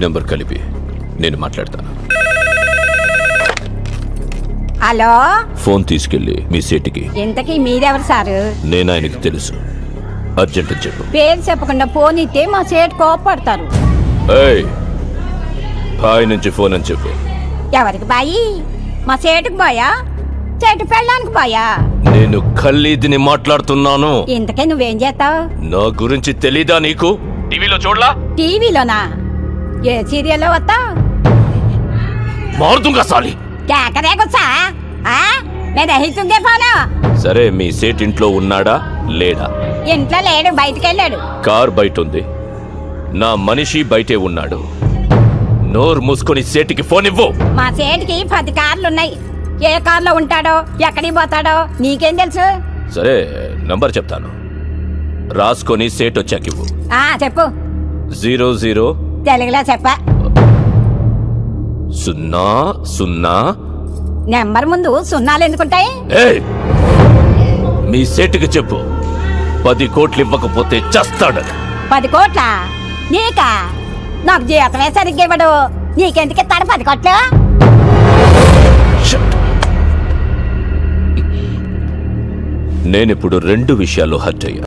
Number కలిపి నేను మాట్లాడతాను. హలో, ఫోన్ తీసుకెళ్ళి మీ సేటికి. ఇంతకీ మీరెవరు సారు? నేను ఆయనకి తెలుసు. అర్జెంట్ అని చెప్పు. పేరు చెప్పకుండా ఫోన్ ఇస్తే మా సేటు కోపడతారు. ఏయ్, బాయ్ నుంచి ఫోన్ అని చెప్పు. ఎవరికి బాయి? మా సేటుకు బాయా, చెట్టు పెళ్ళడానికి బాయా? నేను ఖల్లీదిని మాట్లాడుతున్నాను. ఇంతకీ నువ్వేం చేస్తావు? నా గురించి తెలీదా నీకు? టీవీలో చూడలా? టీవీలోనా? ఏ సీరియల్లో వస్తా? మారుతుంగా సాలి. కేకరే గుచ్చా? నేను రహితుంగే పోను. సరే, మీ సేట్ ఇంట్లో ఉన్నాడా లేడా? ఇంట్లో లేడు, బయటికి వెళ్ళాడు. కార్ బయట ఉంది, నా మనిషి బయటే ఉన్నాడు. నోరు మూసుకొని సేటికి ఫోన్ ఇవ్వు. మా సేటుకి 10 కార్లున్నాయి. ఏ కార్లో ఉంటాడో ఎక్కడికి పోతాడో నీకేం తెలుసు? సరే, నంబర్ చెప్తాను, రాసుకొని సేట్ వచ్చాక ఇవ్వు. చెప్పు. 00 తెలుగులో చెప్ప. 00. నెంబర్ ముందు సున్నాలు ఎందుకుంటాయి? మీ సేటుకి చెప్పు, 10 కోట్లు ఇవ్వకపోతే చస్తాడని. 10 కోట్ల? నీకా? నాకు జీవితమే సరిగ్గా ఇవ్వడు. నీకెందుకు ఇస్తాడు 10 కోట్లు? నేనిప్పుడు 2 విషయాలు హర్ట్ అయ్యా.